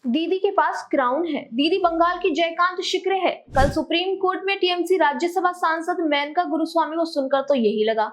दीदी के पास क्राउन है, दीदी बंगाल की जयकांत शिकरे है। कल सुप्रीम कोर्ट में टीएमसी राज्यसभा सांसद मेनका गुरुस्वामी को सुनकर तो यही लगा।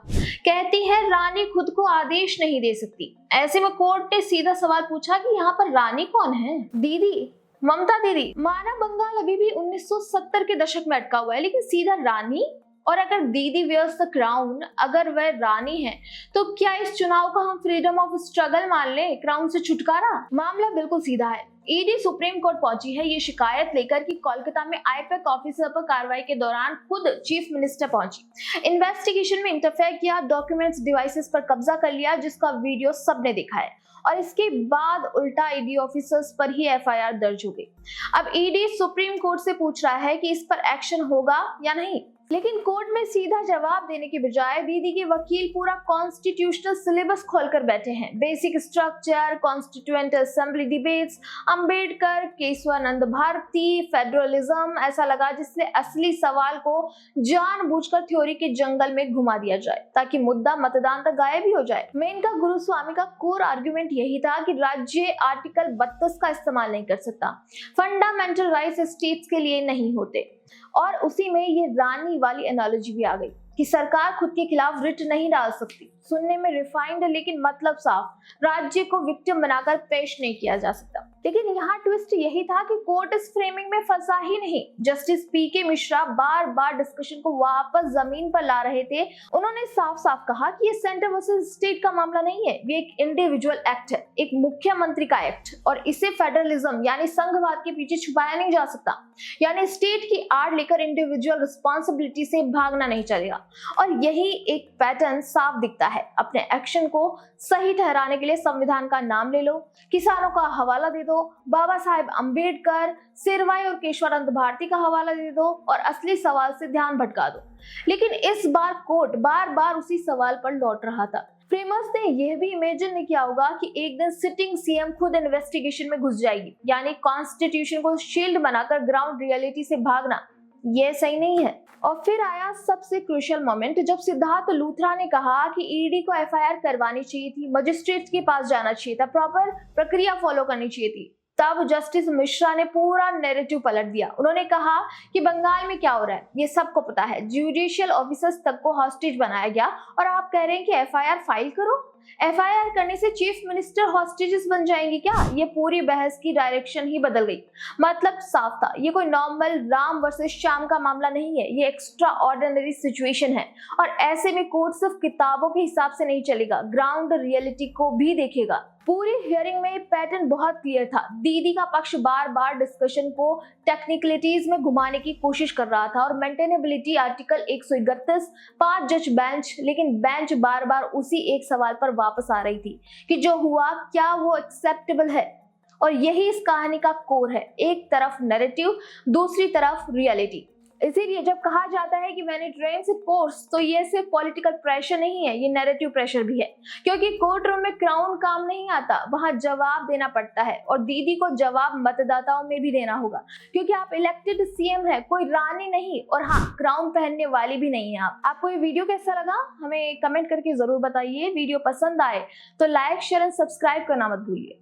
कहती है रानी खुद को आदेश नहीं दे सकती। ऐसे में कोर्ट ने सीधा सवाल पूछा कि यहाँ पर रानी कौन है? दीदी, ममता दीदी। माना बंगाल अभी भी 1970 के दशक में अटका हुआ है, लेकिन सीधा रानी। और अगर दीदी वेयर्स द क्राउन, अगर वह रानी है, तो क्या इस चुनाव को हम फ्रीडम ऑफ स्ट्रगल मान लें, क्राउन से छुटकारा? मामला बिल्कुल सीधा है। ईडी सुप्रीम कोर्ट पहुंची है ये शिकायत लेकर कि कोलकाता में आईपैक ऑफिसर पर कार्रवाई के दौरान खुद चीफ मिनिस्टर पहुंची, इन्वेस्टिगेशन में इंटरफेयर किया, डॉक्यूमेंट्स, डिवाइसेस पर कब्जा कर लिया, जिसका वीडियो सबने देखा है। और इसके बाद उल्टा ईडी ऑफिसर्स पर ही एफआईआर दर्ज हो गई। अब ईडी सुप्रीम कोर्ट से पूछ रहा है कि इस पर एक्शन होगा या नहीं, लेकिन कोर्ट में सीधा जवाब देने के बजाय दीदी के वकील पूरा कॉन्स्टिट्यूशनल सिलेबस खोलकर बैठे हैं। Basic structure, constituent assembly debates, Ambedkar, Kesavananda Bharati, federalism, ऐसा लगा जिससे असली सवाल को जानबूझकर थ्योरी के जंगल में घुमा दिया जाए ताकि मुद्दा मतदान तक गायब ही हो जाए। मेनका गुरुस्वामी का कोर आर्गुमेंट यही था कि राज्य आर्टिकल 32 का इस्तेमाल नहीं कर सकता, फंडामेंटल राइट्स स्टेट्स के लिए नहीं होते। और उसी में ये रानी वाली एनालॉजी भी आ गई कि सरकार खुद के खिलाफ रिट नहीं डाल सकती। सुनने में रिफाइंड लेकिन मतलब साफ, राज्य को विक्टिम बनाकर पेश नहीं किया जा सकता। लेकिन यहाँ ट्विस्ट यही था कि कोर्ट इस फ्रेमिंग में फंसा ही नहीं। जस्टिस पीके मिश्रा बार बार डिस्कशन को वापस जमीन पर ला रहे थे। उन्होंने साफ साफ कहा कि ये सेंटर वर्सेस स्टेट का मामला नहीं है, ये एक इंडिविजुअल एक्ट है, एक मुख्यमंत्री का एक्ट, और इसे फेडरलिज्म यानी संघवाद के पीछे छुपाया नहीं जा सकता। यानी स्टेट की आड़ लेकर इंडिविजुअल रिस्पॉन्सिबिलिटी से भागना नहीं चलेगा। और यही एक पैटर्न साफ दिखता है। अपने एक्शन को सही ठहराने के लिए संविधान का नाम ले लो, किसानों का हवाला दे दो, बाबा साहेब अंबेडकर, सिरवाई और केशवानंद भारती का हवाला दे दो और असली सवाल से ध्यान भटका दो। लेकिन इस बार कोर्ट बार बार उसी सवाल पर लौट रहा था। फ्रेमर्स ने यह भी इमेजिन नहीं किया होगा कि एक दिन सिटिंग सीएम खुद इन्वेस्टिगेशन में घुस जाएगी, यानी कॉन्स्टिट्यूशन को शील्ड बनाकर ग्राउंड रियलिटी से भागना। ये सही नहीं है। और फिर आया सबसे क्रूशियल मोमेंट, जब सिद्धार्थ लूथरा ने कहा कि ईडी को एफआईआर करवानी चाहिए थी, मजिस्ट्रेट के पास जाना चाहिए था, प्रॉपर प्रक्रिया फॉलो करनी चाहिए थी। तब जस्टिस मिश्रा ने पूरा नैरेटिव पलट दिया। उन्होंने कहा कि बंगाल में क्या हो रहा है ये सबको पता है, जुडिशियल ऑफिसर्स तक को हॉस्टेज बनाया गया और आप कह रहे हैं कि एफआईआर फाइल करो। एफआईआर करने से चीफ मिनिस्टर हॉस्टेजेस बन जाएंगे क्या? ये पूरी बहस की डायरेक्शन ही बदल गई। मतलब साफ था, ये कोई नॉर्मल राम वर्सेस श्याम का मामला नहीं है, ये एक्स्ट्रा ऑर्डिनरी सिचुएशन है। और ऐसे में कोर्ट सिर्फ किताबों के हिसाब से नहीं चलेगा, ग्राउंड रियलिटी को भी देखेगा। पूरी हियरिंग में पैटर्न बहुत क्लियर था। दीदी का पक्ष बार बार डिस्कशन को टेक्निकलिटीज में घुमाने की कोशिश कर रहा था और मेंटेनेबिलिटी आर्टिकल 131, 5 जज बेंच, लेकिन बेंच बार बार उसी एक सवाल पर वापस आ रही थी कि जो हुआ क्या वो एक्सेप्टेबल है। और यही इस कहानी का कोर है, एक तरफ नैरेटिव, दूसरी तरफ रियलिटी। इसीलिए जब कहा जाता है कि when it rains it pours, तो ये सिर्फ पॉलिटिकल प्रेशर नहीं है, ये नैरेटिव प्रेशर भी है। क्योंकि कोर्ट रूम में क्राउन काम नहीं आता, वहां जवाब देना पड़ता है। और दीदी को जवाब मतदाताओं में भी देना होगा, क्योंकि आप इलेक्टेड सीएम है, कोई रानी नहीं, और हाँ, क्राउन पहनने वाली भी नहीं है आप। आपको ये वीडियो कैसा लगा हमें कमेंट करके जरूर बताइए। वीडियो पसंद आए तो लाइक, शेयर एंड सब्सक्राइब करना मत भूलिए।